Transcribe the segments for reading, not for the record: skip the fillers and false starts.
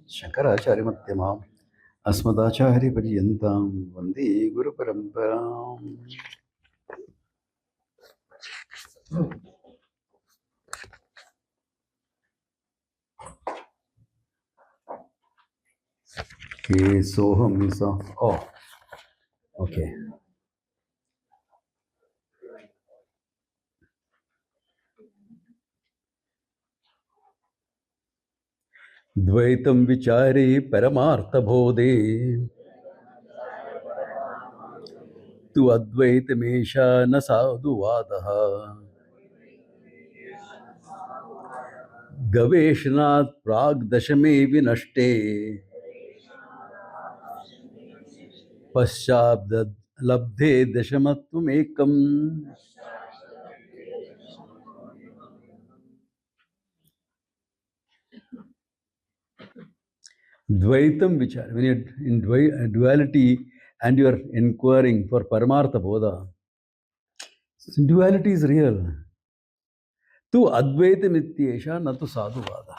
Shankaracharyamathyamam Asmadacharyaparyantam Vande Guru Paramparam. Okay, Soham is off. Oh, okay. Dvaitam vichare paramartha bodhe tu advaitamesha na sadhu vadaha gaveshanat prag dashame vinashte paschabdad labdhe dashamatvam ekam. Dvaitam vichar. When you're in duality and you're inquiring for Paramartha Bodha, duality is real. Tu Advaitam Ityesha Natu Sadhuvada.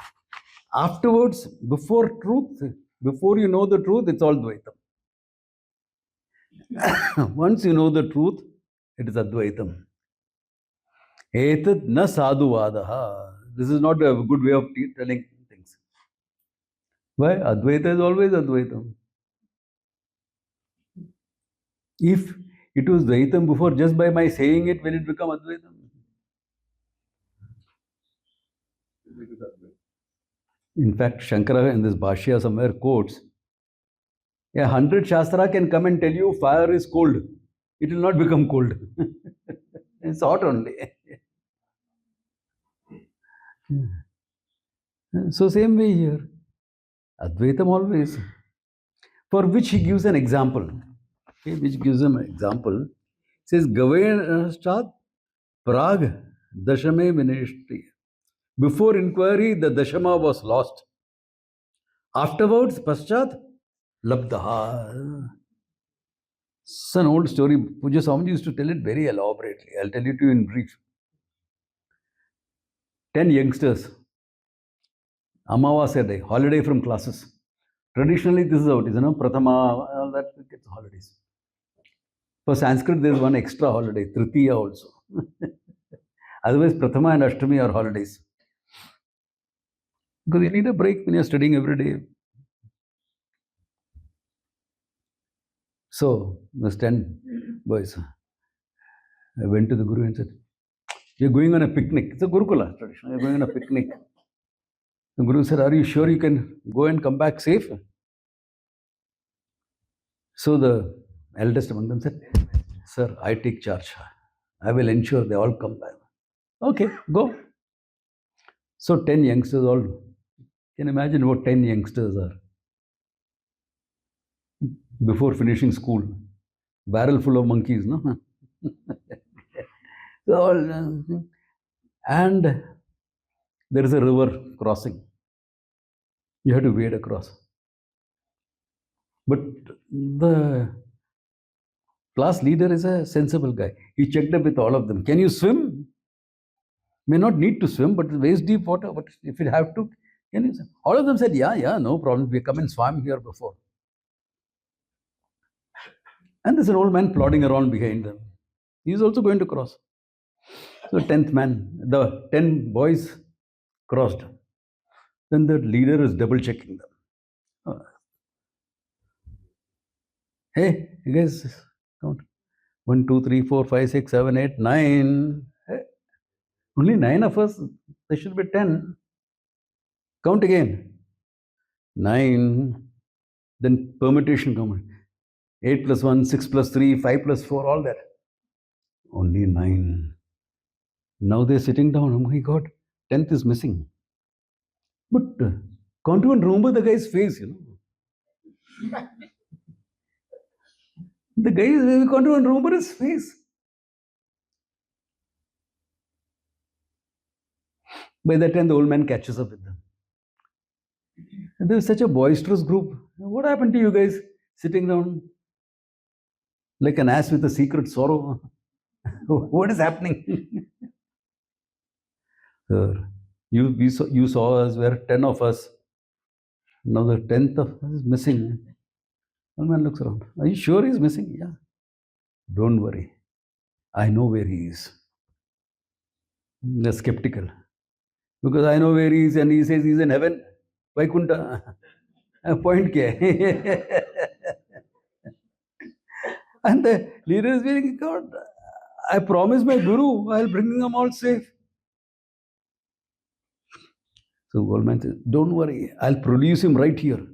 Afterwards, before truth, before you know the truth, it's all Dvaitam. Once you know the truth, it is Advaitam. Etat na sadhuvadaha. This is not a good way of telling things. Why? Advaita is always Advaitam. If it was Dvaitam before, just by my saying it, will it become Advaitam? In fact, Shankara in this Bhashya somewhere quotes, 100 Shastra can come and tell you fire is cold. It will not become cold. It's hot only. So same way here. Advaitam always. For which he gives an example. Okay, which gives him an example. He says, Gavenastat Prag Dashame Vineshti. Before inquiry, the Dashama was lost. Afterwards, Paschat Labdaha. It's an old story. Puja Swamiji used to tell it very elaborately. I'll tell it to you in brief. 10 youngsters. Amavasya day, holiday from classes. Traditionally, this is how it is, Prathama, all that gets holidays. For Sanskrit, there is one extra holiday, Tritiya also. Otherwise, Prathama and Ashtami are holidays. Because you need a break when you're studying every day. So, those 10 boys, I went to the Guru and said, "You're going on a picnic." It's a Gurukula tradition. You're going on a picnic. The Guru said, "Are you sure you can go and come back safe?" So the eldest among them said, "Sir, I take charge. I will ensure they all come back." Okay, go. So 10 youngsters all, can imagine what 10 youngsters are. Before finishing school, barrel full of monkeys, no? So all, and there is a river crossing. You have to wade across. But the class leader is a sensible guy. He checked up with all of them. Can you swim? May not need to swim, but waist deep water. But if you have to, can you swim? All of them said, yeah, no problem. We come and swam here before. And there's an old man plodding around behind them. He's also going to cross. So 10th man, the 10 boys crossed. Then the leader is double checking them. Hey, you guys count. 1, 2, 3, 4, 5, 6, 7, 8, 9. Hey, only 9 of us. There should be 10. Count again. 9. Then permutation come. 8 plus 1, 6 plus 3, 5 plus 4, all that. Only 9. Now they're sitting down. Oh my God, 10th is missing. But can't even remember the guy's face, The guy, we can't even remember his face. By that time, the old man catches up with them. And there was such a boisterous group. What happened to you guys sitting down like an ass with a secret sorrow? What is happening? Sir, you saw us, we are 10 of us. Now the 10th is missing. One man looks around. Are you sure he's missing? Yeah. Don't worry. I know where he is. They're skeptical. Because I know where he is and he says he's in heaven. Vaikunta. Point kya? And the leader is saying, God, I promised my guru, I'll bring them all safe. So Goldman says, don't worry, I'll produce him right here.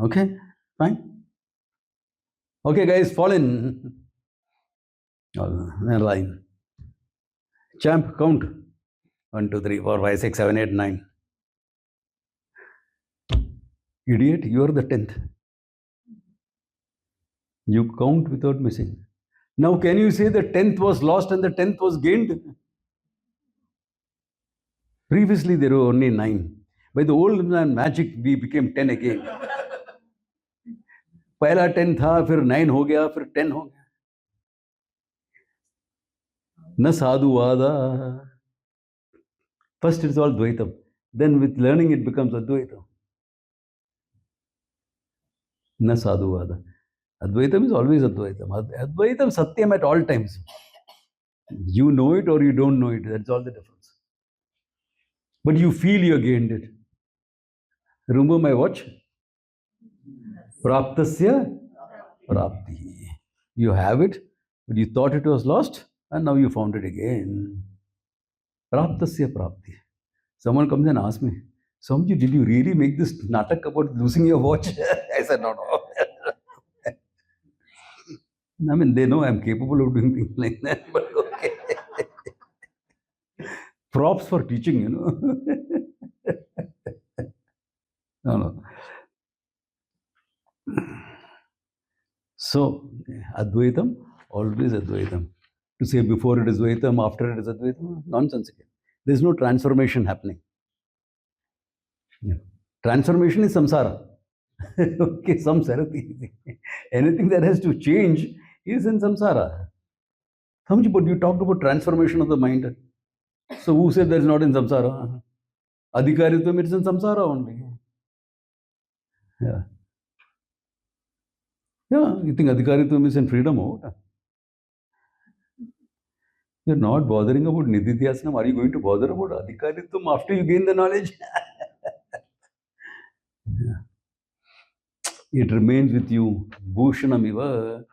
Okay, fine. Okay, guys, fall in. Line. Champ, count. 1, 2, 3, 4, 5, 6, 7, 8, 9. Idiot, you are the 10th. You count without missing. Now, can you say the 10th was lost and the 10th was gained? Previously, there were only 9. By the old man magic, we became 10 again. पहला 10 था, फिर 9 हो गया, फिर 10 हो गया. न साधुवादा. First, it's all Dvaitam. Then, with learning, it becomes Advaitam. Na sadhuvada. Advaitam is always Advaitam. Advaitam Satyam at all times. You know it or you don't know it. That's all the difference. But you feel you gained it. Remember my watch? Praptasya Prapti. You have it, but you thought it was lost, and now you found it again. Praptasya Prapti. Someone comes and asks me, Swamiji, did you really make this natak about losing your watch? I said, no. I mean, they know I'm capable of doing things like that, but okay. Props for teaching, you know. No. So, Advaitam, always Advaitam. To say before it is Advaitam, after it is Advaitam, nonsense again. There's no transformation happening. Yeah. Transformation is samsara. Okay, samsara. Anything that has to change is in samsara. But you talked about transformation of the mind. So who said that is not in samsara? Adhikaritvam is in samsara only. Yeah. Yeah, you think Adhikaritvam is in freedom? You're not bothering about Nididhyasana. Are you going to bother about Adhikaritvam after you gain the knowledge? Yeah. It remains with you, Bhushanamiva,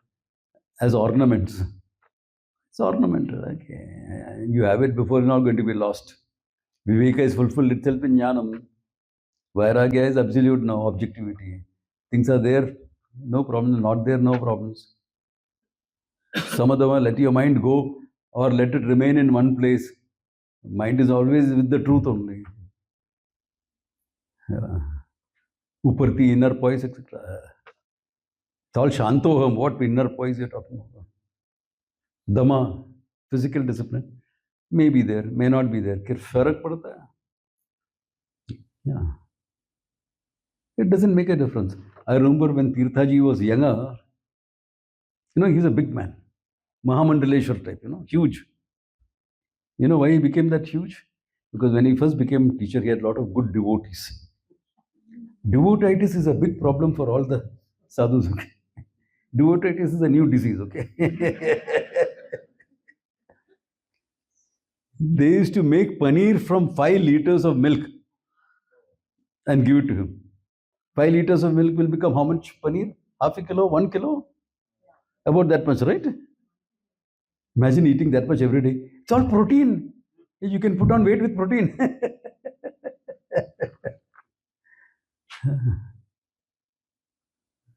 as ornaments. It's ornamental. Okay. You have it before, it's not going to be lost. Viveka is fulfilled itself in Jnanam. Vairagya is absolute now, objectivity. Things are there, no problems. Not there, no problems. Samadava, let your mind go or let it remain in one place. Mind is always with the truth only. Yeah. Uparti, inner poise, etc. It's all Shantoham. What inner poise you're talking about? Dhamma, physical discipline, may be there, may not be there. Farak padta hai. Yeah. It doesn't make a difference. I remember when Tirthaji was younger, he's a big man. Mahamandaleshwar type, huge. You know why he became that huge? Because when he first became teacher, he had a lot of good devotees. Devotitis is a big problem for all the sadhus. Okay? Devotitis is a new disease, okay? They used to make paneer from 5 liters of milk and give it to him. 5 liters of milk will become how much paneer? Half a kilo, 1 kilo? About that much, right? Imagine eating that much every day. It's all protein. You can put on weight with protein.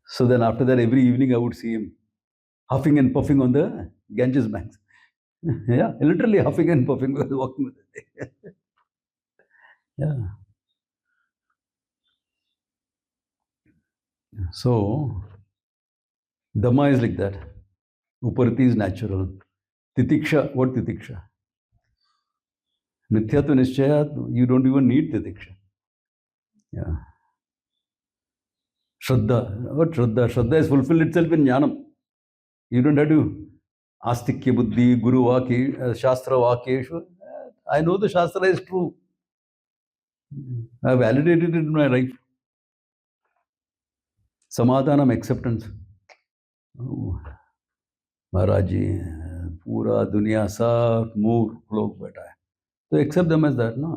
So then after that, every evening I would see him huffing and puffing on the Ganges banks. Yeah, literally huffing and puffing while walking with it. Yeah. So, Dhamma is like that. Uparati is natural. Titiksha, what titiksha? Mithyatva Nishchaya, you don't even need titiksha. Yeah. Shraddha, what Shraddha? Shraddha is fulfilled itself in Jnanam. You don't have to Astikya Buddhi, Guru Vaki, Shastra Vakeshu. I know the Shastra is true. I validated it in my life. Samadhanam, acceptance. Oh, महाराज जी पूरा दुनिया सब मूर्ख लोग बैठा है, तो accept them as that ना.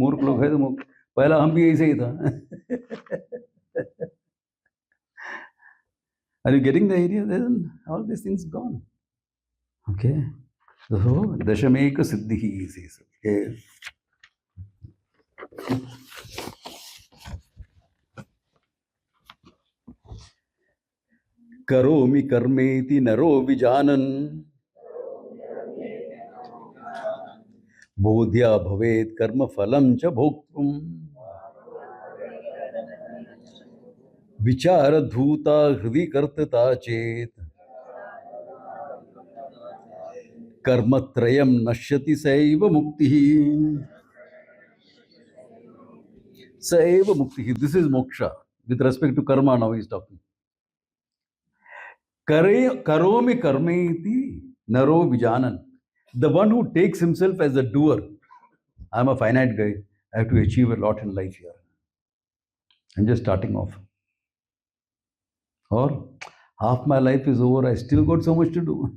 मूर्ख लोग है तो मूर्ख, पहला हम भी ऐसे ही था. Are you getting the idea? Then all these things gone. Okay. So Dashameka Siddhi says. Okay. Karomi karmeti naro vijanan bodhya bhavet karma phalam cha bhoktum vichara dhuta hridi kartata chet karmatrayam nashyati saiva mukti. Saiva mukti. This is moksha. With respect to karma, now he is talking. Karomi karmeti naro vijanan. The one who takes himself as a doer. I'm a finite guy. I have to achieve a lot in life here. I'm just starting off. Or half my life is over. I still got so much to do.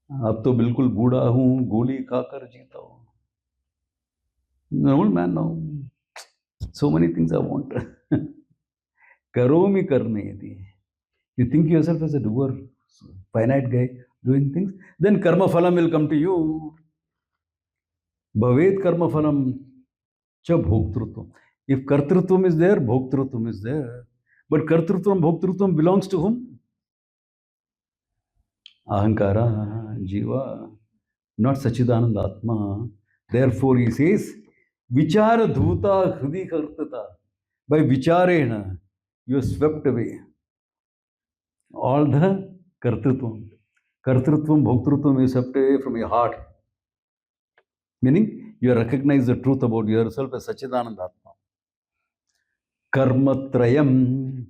अब तो बिल्कुल बूढ़ा हूँ, गोली खाकर जीता हूँ. An old man now. So many things I want. Karomi karmeti. You think yourself as a doer, finite guy doing things, then karma phalam will come to you. Bhavet karma phalam cha bhoktrutvam. If kartrutvam is there, bhoktrutvam is there. But kartrutvam, bhoktrutvam belongs to whom? Ahankara, Jiva, not Sachidananda Atma. Therefore, he says, Vichara dhuta hridi kartata. By vicharena, you are swept away. All the kartrutvam. Kartrutvam, bhoktrutvam is swept away from your heart. Meaning, you recognize the truth about yourself as Sachidananda Atma. Karmatrayam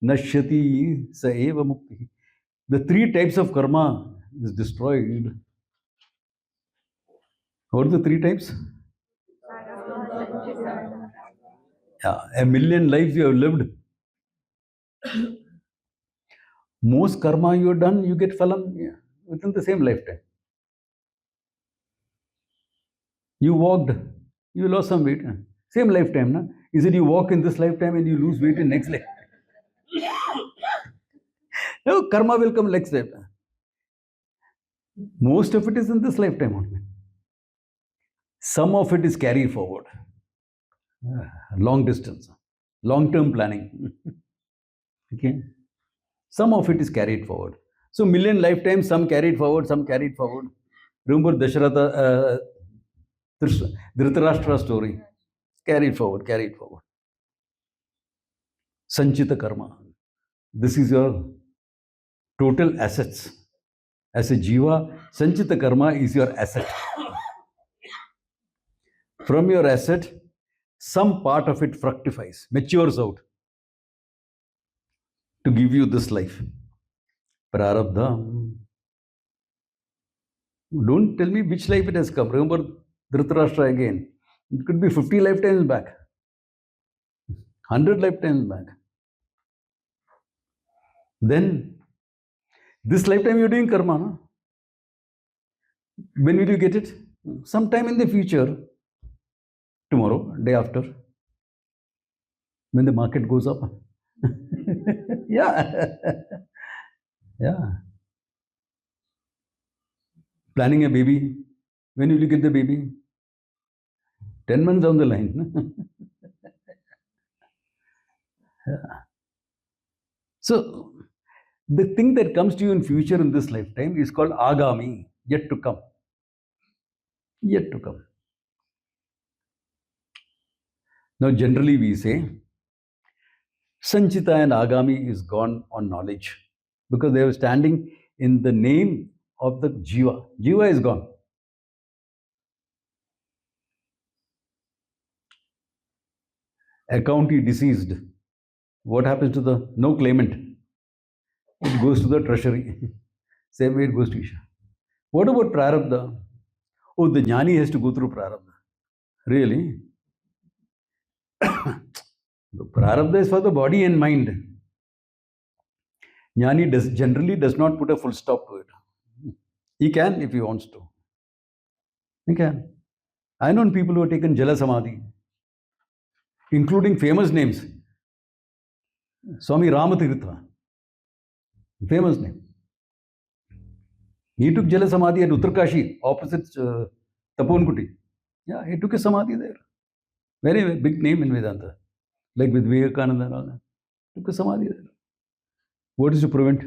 nashyati sa eva mukti. The three types of karma is destroyed. What are the three types? Yeah, 1,000,000 lives you have lived. Most karma you have done, you get phalam within the same lifetime. You walked, you lost some weight. Same lifetime, na? Is it you walk in this lifetime and you lose weight in next lifetime? No, karma will come next lifetime. Most of it is in this lifetime only. Some of it is carried forward. Long distance, long-term planning. Okay. Some of it is carried forward. So 1,000,000 lifetimes, some carried forward, some carried forward. Remember Dasharatha, Dhritarashtra story. Carried forward, carried forward. Sanchita karma. This is your total assets. As a jiva, Sanchita karma is your asset. From your asset, some part of it fructifies, matures out to give you this life. Prarabdha. Don't tell me which life it has come. Remember Dhritarashtra again. It could be 50 lifetimes back, 100 lifetimes back. Then, this lifetime you're doing karma, no? When will you get it? Sometime in the future. Tomorrow, day after. When the market goes up. Yeah. Yeah. Planning a baby. When will you get the baby? 10 months down the line. Yeah. So, the thing that comes to you in future in this lifetime is called agami, yet to come. Yet to come. Now, generally we say, Sanchita and agami is gone on knowledge because they are standing in the name of the jiva. Jiva is gone. Accountee deceased. What happens to the no claimant? It goes to the treasury. Same way it goes to Isha. What about prarabdha? Oh, the jnani has to go through prarabdha. Really? The prarabdha is for the body and mind. Jnani generally does not put a full stop to it. He can if he wants to. He can. I know people who have taken Jala Samadhi, including famous names. Swami Ramatirtha, famous name. He took Jala Samadhi at Uttarkashi, opposite Taponkuti. Yeah, he took a Samadhi there. Very big name in Vedanta, like with Vivekananda and all that. Took a Samadhi there. What is to prevent?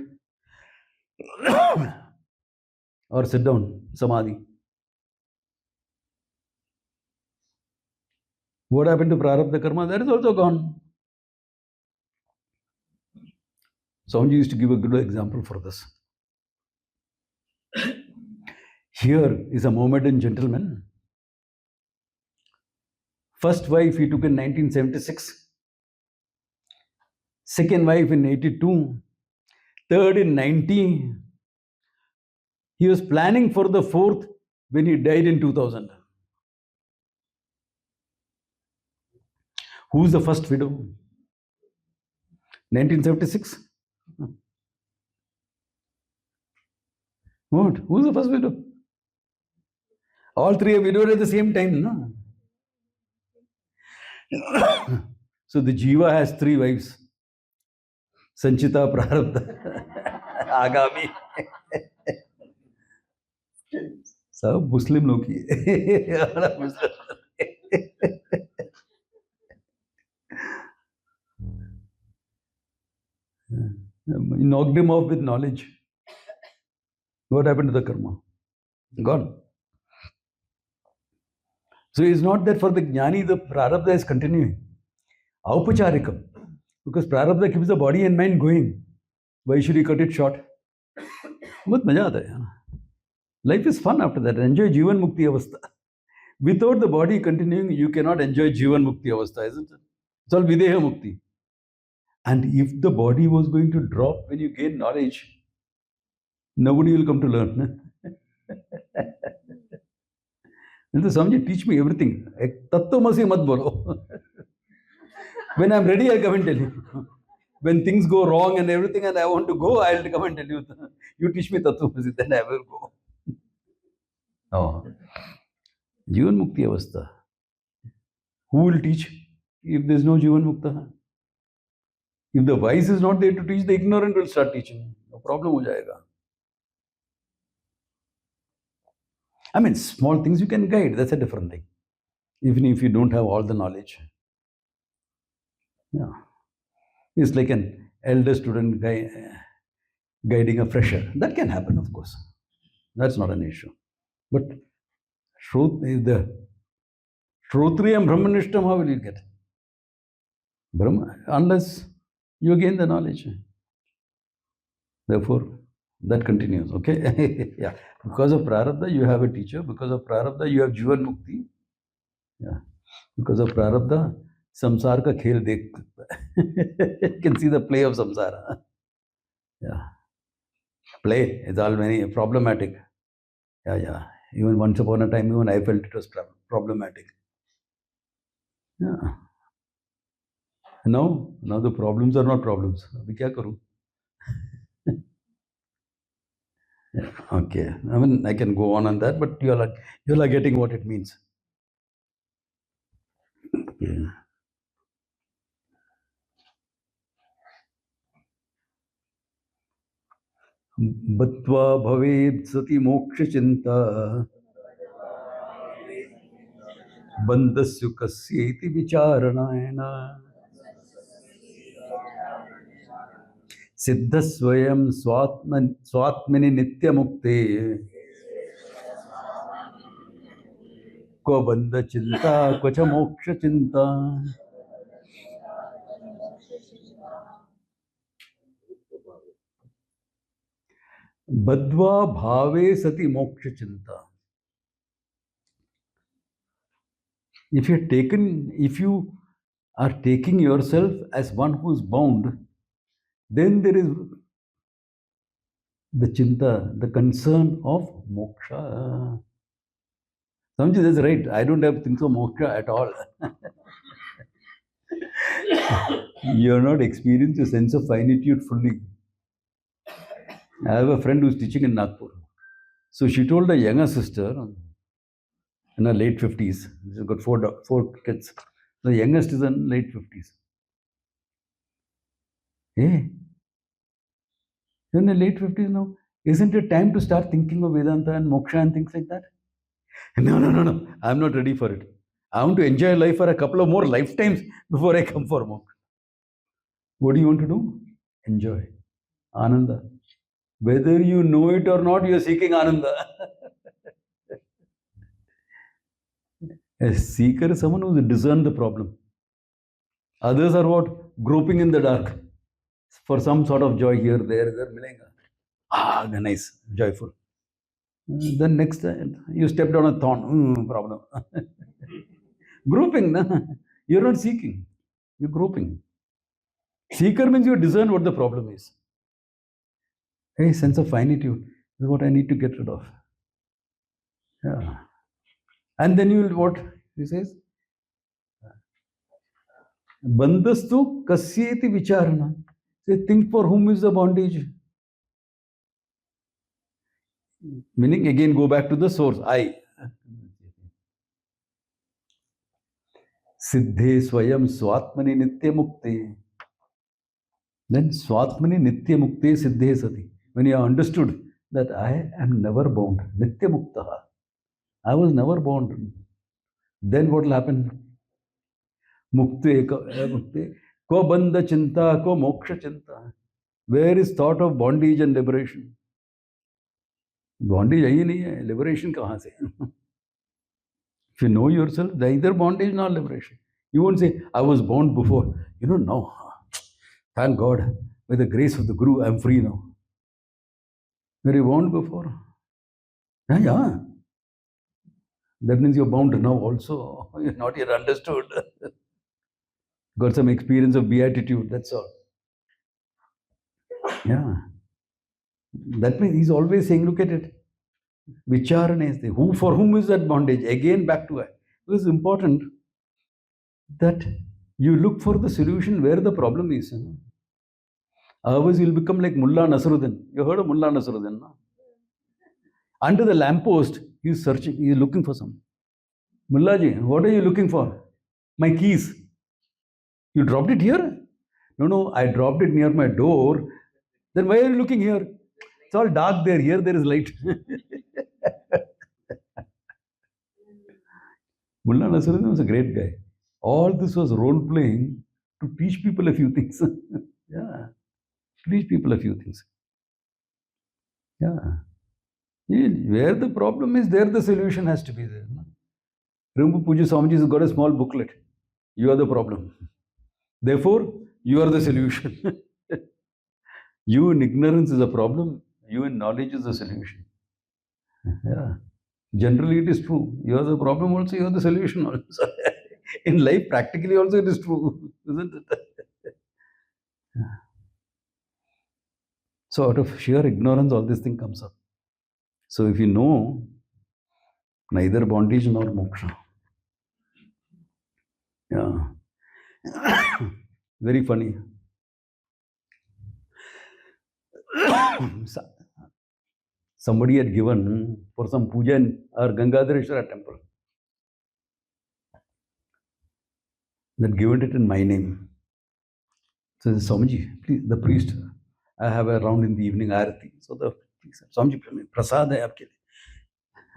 Or sit down, Samadhi. What happened to Prarabdha Karma? That is also gone. Swamiji used to give a good example for this. Here is a Mohammedan gentleman. First wife he took in 1976. Second wife in 82. Third in 90. He was planning for the fourth when he died in 2000. Who's the first widow? 1976. What? Who's the first widow? All three are widowed at the same time, no? So the jiva has three wives. Sanchita, Prarabdha, Agami. सब मुस्लिम लोग ही He knocked him off with knowledge. What happened to the karma? Gone. So it's not that for the jnani the prarabdha is continuing. Aupacharikam. Because prarabdha keeps the body and mind going. Why should he cut it short? बहुत मजा आता है. Life is fun after that. Enjoy Jivan Mukti Avastha. Without the body continuing, you cannot enjoy Jivan Mukti Avastha, isn't it? It's all Videha Mukti. And if the body was going to drop when you gain knowledge, nobody will come to learn. And the Swamiji teach me everything. Tattvamasi mat bolo. When I'm ready, I'll come and tell you. When things go wrong and everything and I want to go, I'll come and tell you. You teach me Tattvamasi, then I will go. Oh. Jivan Mukti Avastha. Who will teach if there's no Jivan Mukta? If the wise is not there to teach, the ignorant will start teaching. No problem ho jayega. I mean, small things you can guide, that's a different thing. Even if you don't have all the knowledge. Yeah. It's like an elder student guiding a fresher. That can happen, of course. That's not an issue. But the Shrotriyam Brahmanishtam, how will you get? Brahma, unless you gain the knowledge. Therefore, that continues, okay? Yeah. Because of Prarabdha, you have a teacher. Because of Prarabdha, you have Jivan Mukti. Yeah. Because of Prarabdha, Samsar ka khel dekh sakta hai. You can see the play of Samsara. Yeah. Play is all very problematic. Yeah. Even once upon a time, even I felt it was problematic. Yeah. Now the problems are not problems. Abhi kya karu? Yeah, okay. I mean, I can go on that, but you are getting what it means. Yeah. Bhatva bhaved sati moksha chinta bandhasya kasyeti vicharanayana siddhasvayam swatmini nitya mukte ko bandha chinta kocha moksha chinta. Badva bhave sati moksha chinta. If you are taking yourself as one who is bound, then there is the chinta, the concern of moksha. Samji, that's right. I don't have things of moksha at all. You're not experienced a sense of finitude fully. I have a friend who's teaching in Nagpur. So she told a younger sister in her late 50s. She's got four kids. The youngest is in late 50s. Hey, you're in the late 50s now. Isn't it time to start thinking of Vedanta and moksha and things like that? No. I'm not ready for it. I want to enjoy life for a couple of more lifetimes before I come for moksha. What do you want to do? Enjoy. Ananda. Whether you know it or not, you're seeking Ananda. A seeker is someone who discerns the problem. Others are what? Groping in the dark for some sort of joy here, there, milega. Nice, joyful. Then next time you stepped on a thorn, problem. Groping, na? You're not seeking, you're groping. Seeker means you discern what the problem is. Hey, sense of finitude is what I need to get rid of. Yeah. And then you will what? He says, Bandhastu kasyeti vicharana. Say, think for whom is the bondage. Meaning, again, go back to the source, I. Siddhe swayam swatmani nitya mukte. Then swatmani nitya mukte siddhe sati. When you have understood that I am never bound, nitya muktaha. I was never bound. Then what will happen? Mukte mukte. Ko bandha chinta, ko moksha chinta. Where is thought of bondage and liberation? Bondage यही नहीं है, liberation कहाँ से? If you know yourself, neither bondage nor liberation. You won't say, I was bound before. No. Thank God, by the grace of the Guru, I am free now. Were you bound before? Yeah. That means you're bound now also. You're not yet understood. Got some experience of beatitude, that's all. Yeah. That means he's always saying, look at it. Vicharana is who, for whom is that bondage? Again, back to it. It is important that you look for the solution where the problem is. Otherwise, you'll become like Mullah Nasruddin. You heard of Mullah Nasruddin? No? Under the lamppost, he's searching, he's looking for something. Mullaji, what are you looking for? My keys. You dropped it here? No, I dropped it near my door. Then why are you looking here? It's all dark there. Here there is light. Mullah Nasruddin was a great guy. All this was role playing to teach people a few things. Yeah. Teach people a few things. Yeah. Where the problem is, there the solution has to be there. Rimbu Puja Swamiji has got a small booklet. You are the problem. Therefore, you are the solution. You in ignorance is a problem. You in knowledge is the solution. Yeah. Generally, it is true. You are the problem also, you are the solution also. In life, practically also it is true, isn't it? Yeah. So out of sheer ignorance, all this thing comes up. So if you know, neither bondage nor moksha. Yeah. Very funny. Somebody had given for some puja in our Gangadhareshwara temple. They'd given it in my name. So Swamiji, please, the priest, I have a round in the evening arati. So the Swamiji, prasad hai aapke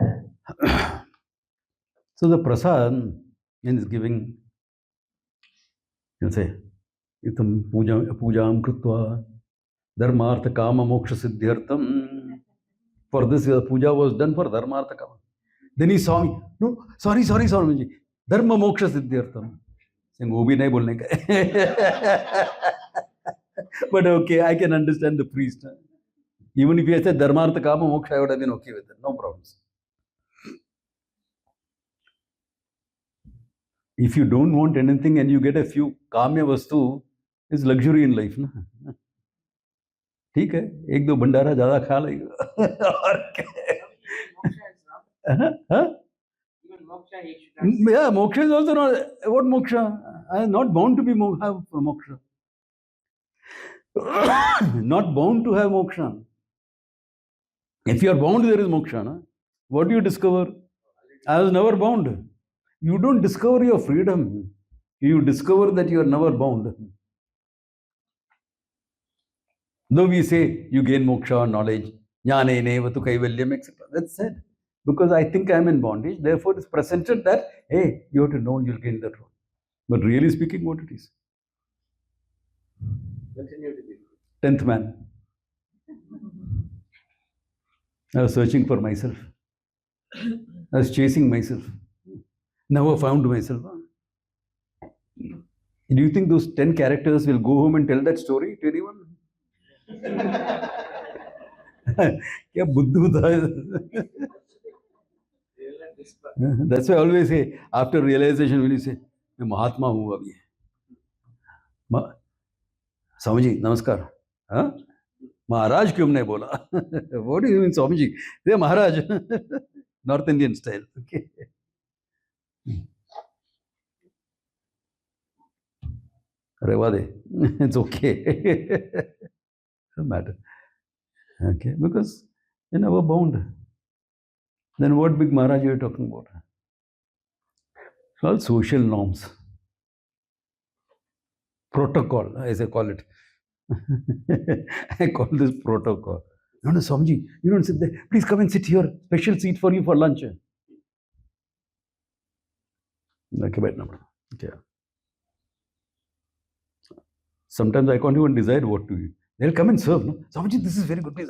liye. So the prasad is giving, you say, itam pujam krutva dharmartha kama moksha siddhyartam. For this, the puja was done for dharmartha kama. Then he saw me. No, sorry, Swamiji. Dharma moksha siddhyartam. Saying, wo bhi nahi bolne ka. But okay, I can understand the priest. Even if he had said dharmartha kama moksha, I would have been okay with it. No problems. If you don't want anything and you get a few kamya vastu, it's luxury in life. No? ठीक है, एक दो भंडारा ज्यादा खा लेगा और क्या? Yeah, moksha is also not what moksha. I am not bound to be have moksha. Not bound to have moksha. If you are bound, there is moksha. Na? What do you discover? I was never bound. You don't discover your freedom. You discover that you are never bound. Though we say you gain moksha or knowledge, jnane nevatu kaivalyam, etc. That's said. Because I think I am in bondage, therefore it's presented that, hey, you have to know you'll gain that role. But really speaking, what it is? Continue to be. 10th man. I was searching for myself. I was chasing myself. Never found myself. Do you think those 10 characters will go home and tell that story to anyone? क्या बुद्धू था? That's why I always say, after realization, when you say, मैं महात्मा हूँ अभी. स्वामी जी नमस्कार. हाँ, महाराज क्यों नहीं बोला? What do you mean Swami ji? They Maharaj. North Indian style. Okay. Reva de. It's okay. Doesn't matter. Okay, because you're never bound. Then what big Maharaj you are talking about? It's all social norms. Protocol, as I call it. I call this protocol. No, Swamiji, you don't sit there. Please come and sit here. Special seat for you for lunch. Okay. Sometimes I can't even decide what to eat. They'll come and serve. No? Swamiji, this is very good. Please.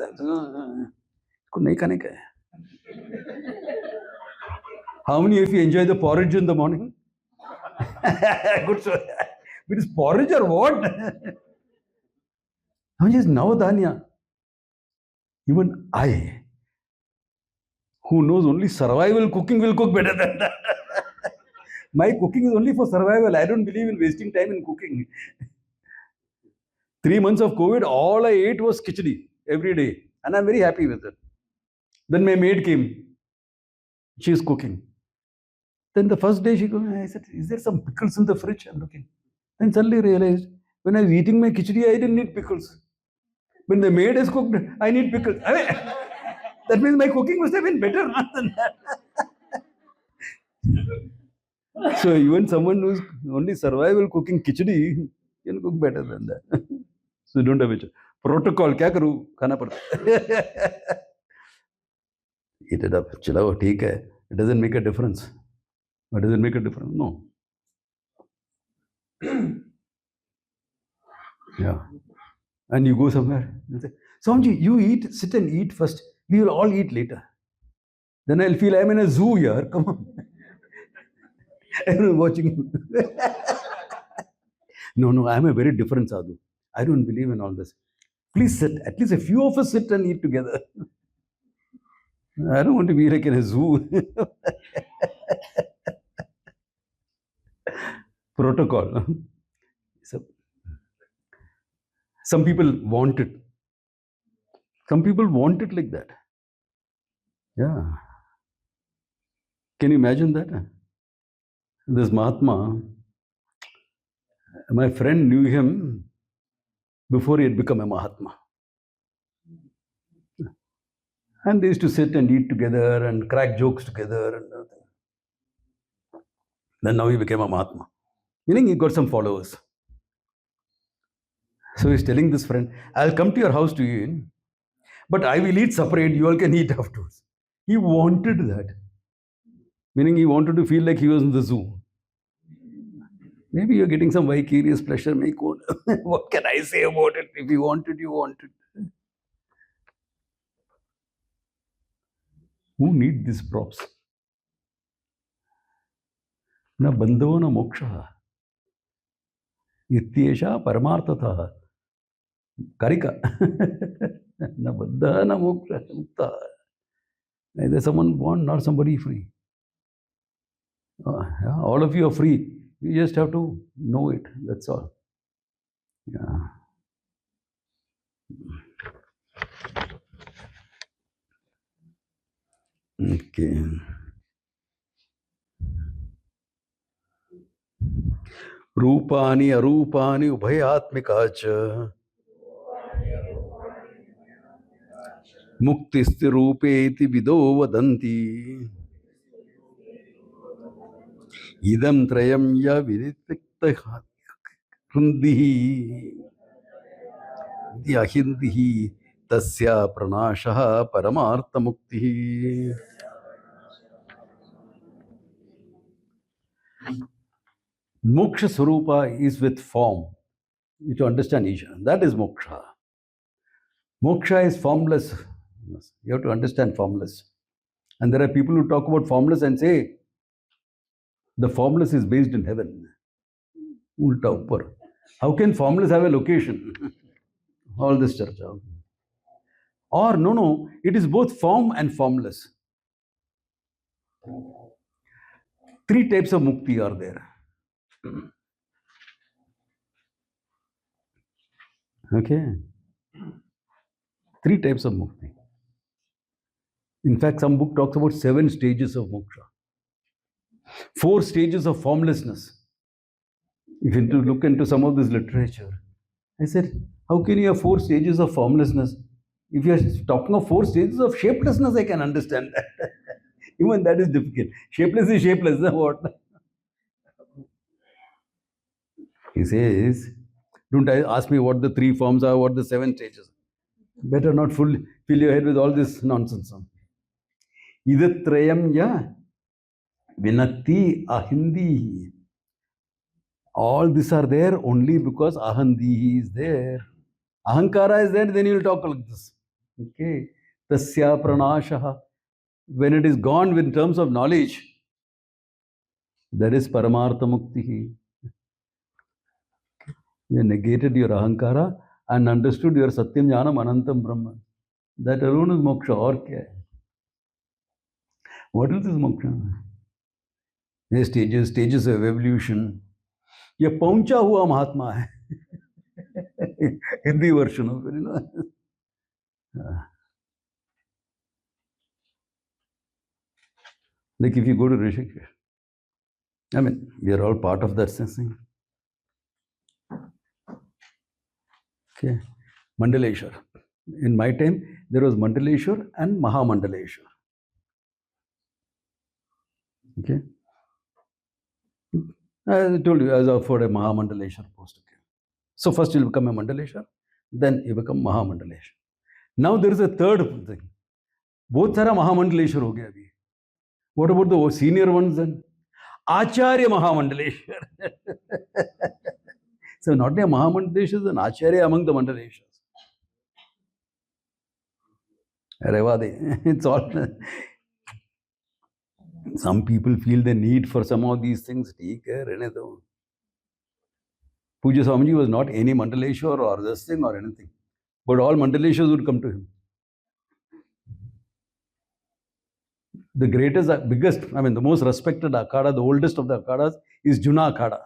How many of you enjoy the porridge in the morning? Good. It is porridge or what? How is Navadanya? Even I, who knows only survival cooking, will cook better than that. My cooking is only for survival. I don't believe in wasting time in cooking. 3 months of COVID, all I ate was khichdi every day. And I'm very happy with it. Then my maid came. She is cooking. Then the first day she goes, I said, is there some pickles in the fridge? I'm looking. Then suddenly realized, when I was eating my khichdi, I didn't need pickles. When the maid is cooked, I need pickles. I mean, that means my cooking must have been better than that. So even someone who's only survival cooking khichdi can cook better than that. So don't have a protocol. Kya karu? Khana padta. Eat it up. Chalo, theek hai. It doesn't make a difference. But does it make a difference? No. Yeah. And you go somewhere and say, Swamiji, you eat, sit and eat first. We will all eat later. Then I'll feel I'm in a zoo here. Come on. Everyone watching. No, I'm a very different sadhu. I don't believe in all this. Please sit. At least a few of us sit and eat together. I don't want to be like in a zoo. Protocol. So, some people want it. Some people want it like that. Yeah. Can you imagine that? This Mahatma, my friend knew him before he had become a Mahatma. And they used to sit and eat together and crack jokes together and everything. Then now he became a Mahatma. Meaning he got some followers. So he's telling this friend, I'll come to your house to eat, but I will eat separate, you all can eat afterwards. He wanted that. Meaning he wanted to feel like he was in the zoo. Maybe you're getting some vicarious pleasure. What can I say about it? If you want it, you want it. Who need these props? Na bandho na moksha. Ityesha paramarthatha. Karika. Na bandha na moksha. Neither someone born nor somebody free. All of you are free. You just have to know it. That's all. Yeah. Okay. Rupani arupani ubhayatmika cha muktisti rupeti vido vadanti idam trayam ya vidikta hrundihi yahindihi tasya pranashaha paramartha muktihi. Moksha Swarupa is with form. You have to understand each other. That is moksha. Moksha is formless. You have to understand formless. And there are people who talk about formless and say the formless is based in heaven. Ulta uppar. How can formless have a location? All this church. Or no, it is both form and formless. Three types of mukti are there. Okay. Three types of mukti. In fact, some book talks about 7 stages of moksha. 4 stages of formlessness. If you look into some of this literature, I said, how can you have 4 stages of formlessness? If you are talking of 4 stages of shapelessness, I can understand that. Even that is difficult. Shapeless is shapeless. What? He says, don't ask me what the 3 forms are, what the 7 stages. Better not fill your head with all this nonsense. Idatrayam ya vinakti ahindi. All these are there only because ahandi is there. Ahankara is there, then you will talk like this. Okay. Tasya pranashaha. When it is gone in terms of knowledge, there is paramartha mukti. You negated your ahankara and understood your satyam jnanam anantam brahman. That alone is moksha. Or kya hai? What else is moksha? ये stages of evolution. ये पहुंचा हुआ महात्मा है. Hindi version of it, you know. Like if you go to Rishikesh, I mean, we are all part of that thing. Okay. Mandaleshwar. In my time, there was Mandaleshwar and Mahamandaleshwar. Okay. I told you, as for a Mahamandaleshwar post. Okay. So first you'll become a Mandaleshwar, then you become Mahamandaleshwar. Now there is a third thing. Both सारा Mahamandaleshwar हो गया अभी. What about the senior ones then? Acharya Mahamandaleshwar. So not only a Mahamandaleshwar, an Acharya among the Mandaleshwars. It's all. Some people feel the need for some of these things. Pujya Swamiji was not any Mandaleshwar or this thing or anything. But all Mandaleshwars would come to him. The greatest, biggest, the most respected Akhada, the oldest of the Akhadas is Juna Akhada.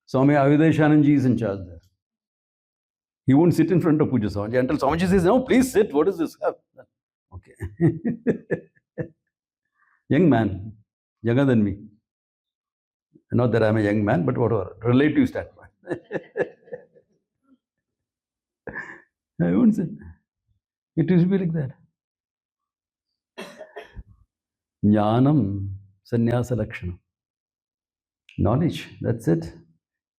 Swami Avideshananji is in charge there. He won't sit in front of Pujya Swamiji until Swamiji says, no, please sit. What is this? Okay. Young man, younger than me. Not that I'm a young man, but whatever, relative standpoint. I won't say. It will be like that. Jnanam sannyasa lakshanam. Knowledge, that's it.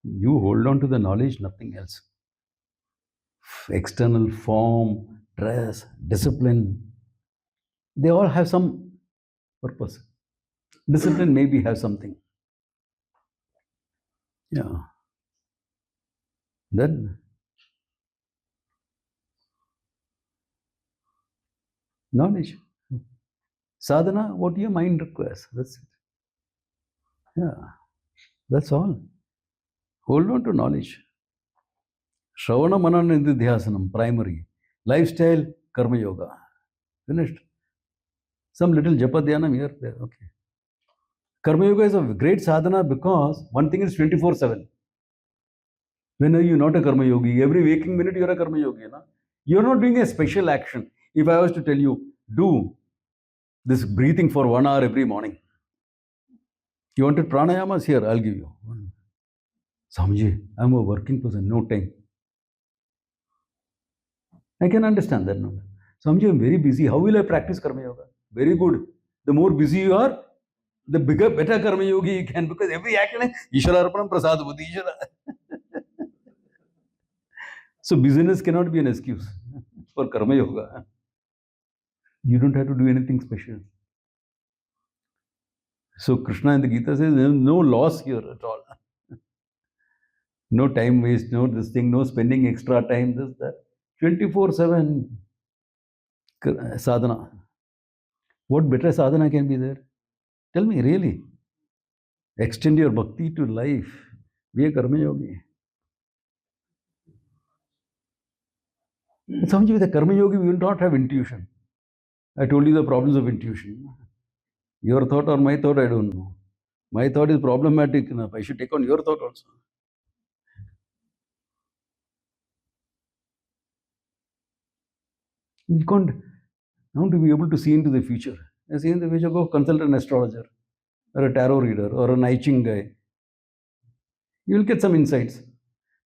You hold on to the knowledge, nothing else. External form, dress, discipline, they all have some purpose. Discipline maybe have something. Yeah. Then knowledge. Sadhana, what your mind requires. That's it. Yeah. That's all. Hold on to knowledge. Shravana Manana Nididhyasanam, primary. Lifestyle, Karma Yoga. Finished. Some little Japa Dhyanam here, there. Okay. Karma Yoga is a great sadhana because one thing is 24/7. When are you not a Karma Yogi? Every waking minute you are a Karma Yogi. Na? You are not doing a special action. If I was to tell you, do this breathing for 1 hour every morning. You wanted pranayamas? Here, I'll give you. Swamiji, I'm a working person, no time. I can understand that. No? Swamiji, I'm very busy. How will I practice Karma Yoga? Very good. The more busy you are, the better Karma Yogi you can, because every action is Ishvara Arpanam Prasad Buddhi Ishvara. So busyness cannot be an excuse for Karma Yoga. You don't have to do anything special. So Krishna in the Gita says there is no loss here at all. No time waste, no this thing, no spending extra time, this, that. 24/7 sadhana. What better sadhana can be there? Tell me, really. Extend your bhakti to life. Be a Karma Yogi. Swamiji, with a Karma Yogi, we will not have intuition. I told you the problems of intuition. Your thought or my thought, I don't know. My thought is problematic enough. I should take on your thought also. You can't want to be able to see into the future. See in the future, go consult an astrologer or a tarot reader or an I Ching guy. You will get some insights.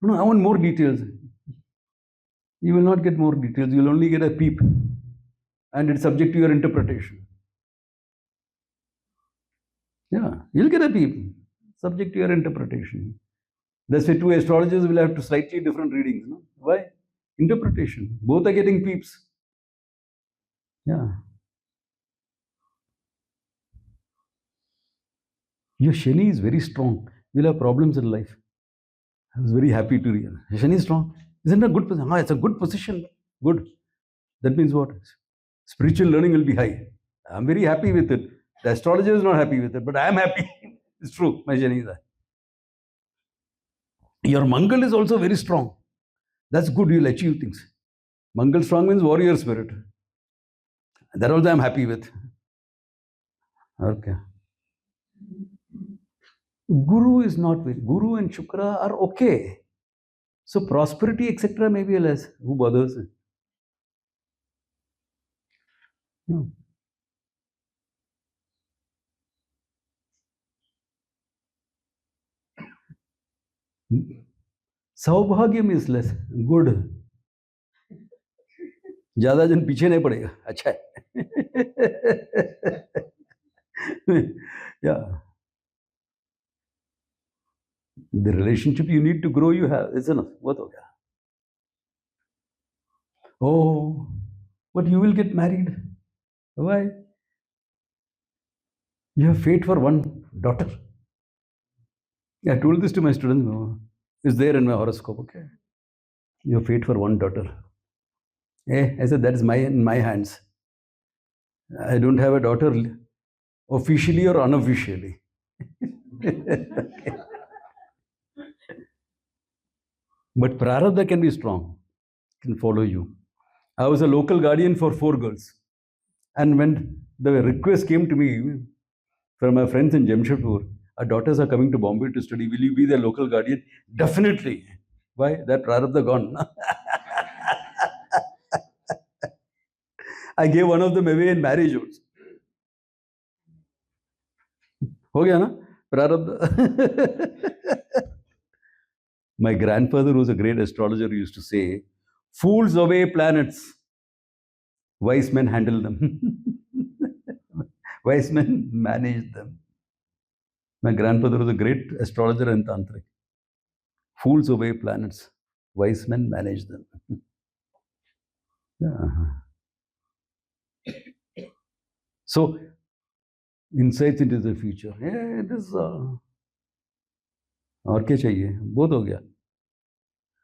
No, I want more details. You will not get more details. You will only get a peep. And it's subject to your interpretation. Yeah, you'll get a peep. Subject to your interpretation. That's why two astrologers will have to slightly different readings. No? Why? Interpretation. Both are getting peeps. Yeah. Your Shani is very strong. You'll have problems in life. I was very happy to read. Shani is strong. Isn't it a good position? It's a good position. Good. That means what? Spiritual learning will be high. I'm very happy with it. The astrologer is not happy with it, but I am happy. It's true. My Shani is high. Your Mangal is also very strong. That's good. You'll achieve things. Mangal strong means warrior spirit. That also I'm happy with. Okay. Guru is not very. Guru and Shukra are okay. So prosperity, etc., may be less. Who bothers? No. सौभाग्य is less. Good. ज्यादा जन पीछे नहीं पड़ेगा. अच्छा है. Yeah. The relationship you need to grow, you have. It's enough. What ho gaya? Oh, but you will get married. Why? You have fate for one daughter. I told this to my students. No, it's there in my horoscope. Okay, you have fate for one daughter. I said that is in my hands. I don't have a daughter officially or unofficially. But prarabdha can be strong, can follow you. I was a local guardian for 4 girls. And when the request came to me from my friends in Jamshedpur, our daughters are coming to Bombay to study, will you be their local guardian? Definitely. Why? That prarabdha gone. I gave one of them away in marriage also. Ho gaya na? Prarabdha. My grandfather, who was a great astrologer, used to say, fools away planets, wise men handle them. Wise men manage them. My grandfather was a great astrologer and tantric. Fools obey planets, wise men manage them. Yeah. So, insights into the future. Yeah, it is. और क्या चाहिए? बहुत हो गया.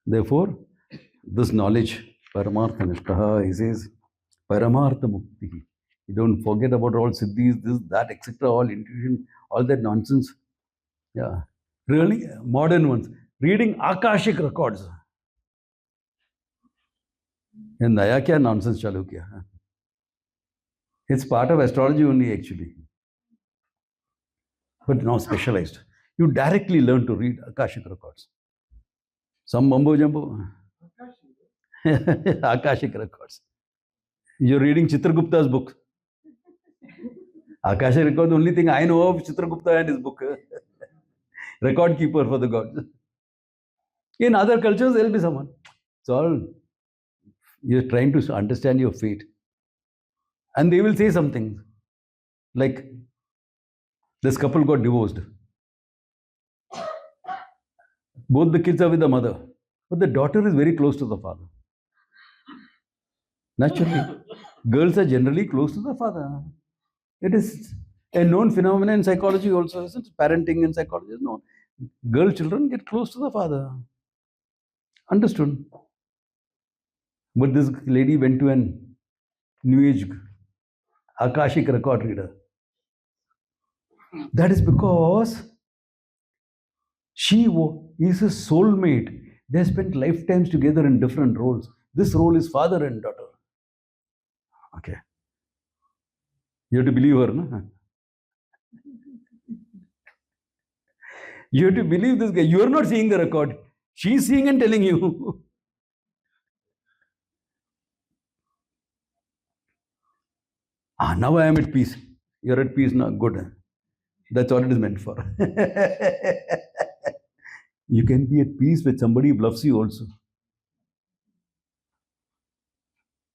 Therefore, this knowledge, Paramartha Nishtaha, he says, Paramartha Mukti. You don't forget about all siddhis, this, that, etc., all intuition, all that nonsense. Yeah. Really, modern ones. Reading Akashic records. And naya kya nonsense chalu kiya? It's part of astrology only, actually. But now specialized. You directly learn to read Akashic records. Some mumbo jumbo. Akashic records. You're reading Chitragupta's book. Akasha record, the only thing I know of Chitragupta and his book, record keeper for the gods. In other cultures, there'll be someone. It's all, you're trying to understand your fate. And they will say something like, this couple got divorced. Both the kids are with the mother, but the daughter is very close to the father. Naturally, girls are generally close to the father. It is a known phenomenon in psychology also, isn't it? Parenting in psychology is known. Girl children get close to the father. Understood. But this lady went to an New Age Akashic record reader. That is because she is a soulmate. They spent lifetimes together in different roles. This role is father and daughter. Okay. You have to believe her, no? You have to believe this guy. You are not seeing the record. She's seeing and telling you. Now I am at peace. You're at peace now. Good. That's what it is meant for. You can be at peace with somebody who loves you also.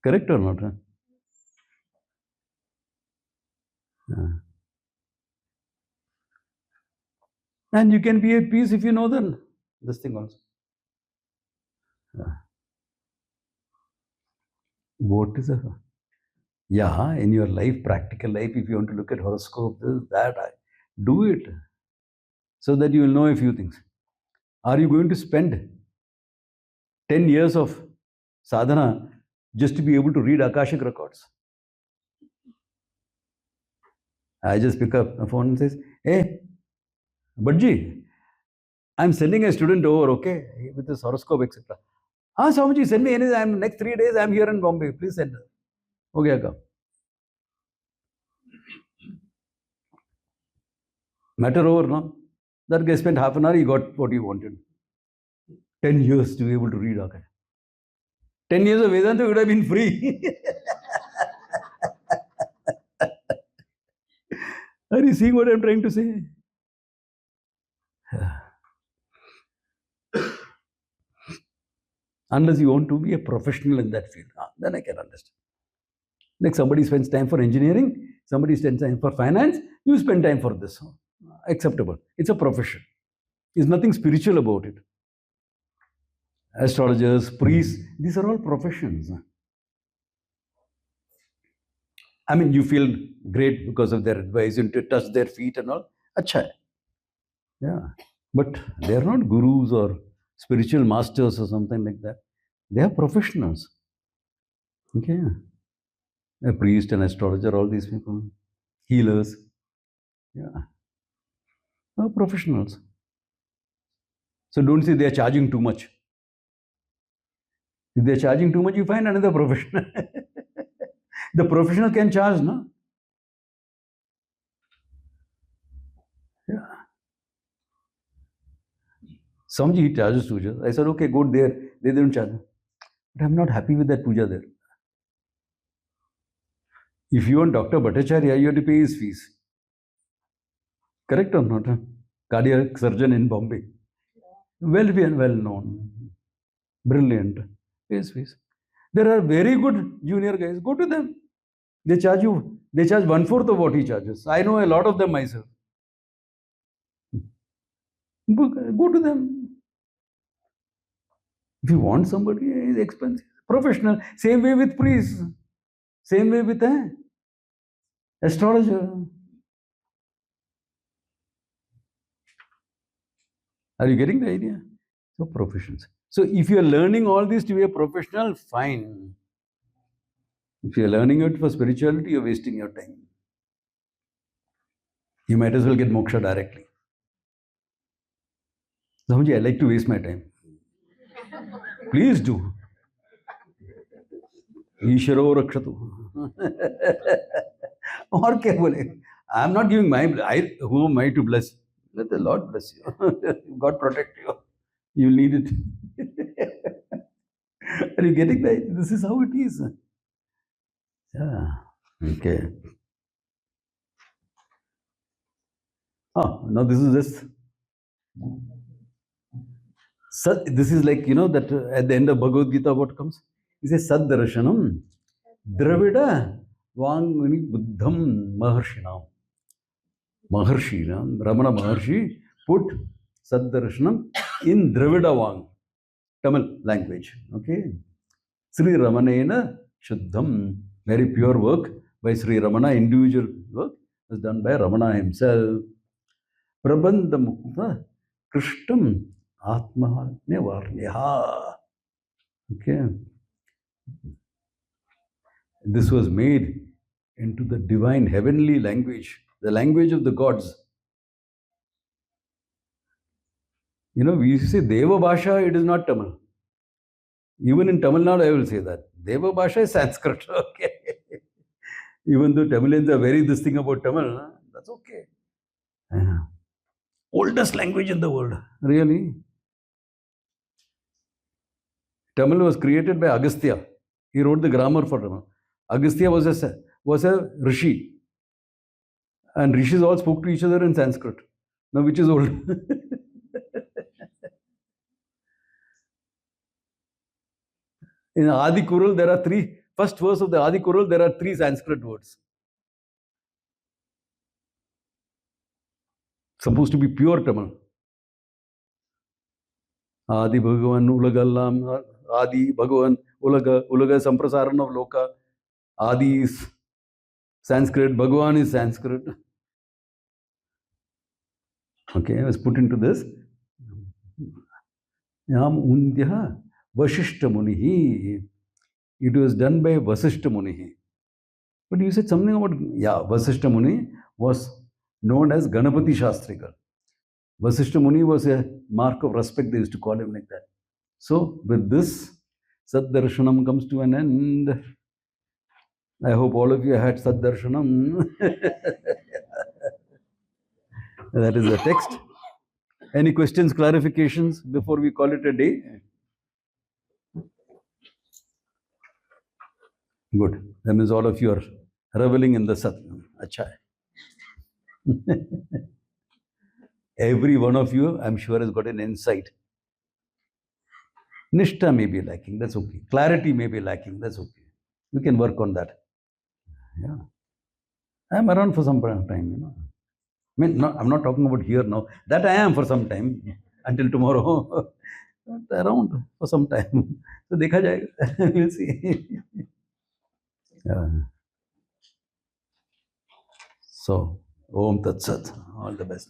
Correct or not? Huh? And you can be at peace if you know this thing also. What is a... Yeah, in your life, practical life, if you want to look at horoscope, this, that, do it. So that you will know a few things. Are you going to spend 10 years of sadhana just to be able to read Akashic records? I just pick up the phone and says, hey, Budji, I'm sending a student over, okay, with this horoscope, etc. Swamiji, send me anything. Next 3 days, I'm here in Bombay. Please send her. Okay, come. Matter over, no? That guy spent half an hour, he got what he wanted. 10 years to be able to read Akashic. 10 years of Vedanta would have been free. Are you seeing what I'm trying to say? Unless you want to be a professional in that field, then I can understand. Like somebody spends time for engineering, somebody spends time for finance, you spend time for this. Acceptable. It's a profession. There's nothing spiritual about it. Astrologers, priests, these are all professions. I mean, you feel great because of their advice and to touch their feet and all. Acha. Yeah. But they are not gurus or spiritual masters or something like that. They are professionals. Okay. A priest, an astrologer, all these people. Healers. Yeah. They are professionals. So don't say they are charging too much. If they are charging too much, you find another professional. The professional can charge, no? Yeah. Samji, he charges puja. I said, okay, go there. They don't charge. But I'm not happy with that puja there. If you want Dr. Bhattacharya, you have to pay his fees. Correct or not? Cardiac surgeon in Bombay. Well known. Brilliant. Pay his fees. There are very good junior guys. Go to them. They charge 1/4 of what he charges. I know a lot of them myself. Go to them. If you want somebody, is expensive. Professional. Same way with priests. Same way with astrologer. Are you getting the idea? So professions. So if you are learning all this to be a professional, fine. If you are learning it for spirituality, you're wasting your time. You might as well get moksha directly. Swamiji, I like to waste my time. Please do. Isharo rakshatu. Or kya bole? I am not giving who am I to bless? Let the Lord bless you. God protect you. You need it. Are you getting that? This is how it is. Yeah. Okay. Now this is this. This is like, that at the end of Bhagavad Gita, what comes? He says, Saddarshanam, Dravida, Vangmani Buddham Maharshinam. Maharshi, Ramana Maharshi put Saddarshanam in Dravida Vang, Tamil language. Okay. Sri Ramanena Shuddham, very pure work by Sri Ramana, individual work was done by Ramana himself. Prabandha Mukta Krishtam Atma Nevarnyaha. Okay. This was made into the divine heavenly language, the language of the gods. We used to say Deva Bhasha, it is not Tamil. Even in Tamil Nadu, I will say that. Deva Bhasha is Sanskrit. Okay. Even though Tamilians are very this thing about Tamil, that's okay. Oldest language in the world. Really? Tamil was created by Agastya. He wrote the grammar for Tamil. Agastya was a rishi. And rishis all spoke to each other in Sanskrit. Now, which is old? In Adi Kural, there are first verse of the Adi Kural, there are 3 Sanskrit words. Supposed to be pure Tamil. Adi Bhagavan Ulagallam, Adi Bhagavan Ulaga Samprasaran of Loka. Adi is Sanskrit, Bhagavan is Sanskrit. Okay, I was put into this. Yam Undhya Vashishta Munihi. It was done by Vasishta Munihi. But you said something about, Vasishta Muni was known as Ganapati Shastrikar. Vasishta Muni was a mark of respect, they used to call him like that. So, with this, Saddarshanam comes to an end. I hope all of you had Saddarshanam. That is the text. Any questions, clarifications before we call it a day? Good. That means all of you are reveling in the Sat. Acha. Every one of you, I'm sure, has got an insight. Nishta may be lacking, that's okay. Clarity may be lacking, that's okay. We can work on that. Yeah. I'm around for some time, I mean, I'm not talking about here now. That I am for some time, until tomorrow. Around for some time. So, dekha jayega. We'll see. Yeah. So, Om Tat Sat. All the best.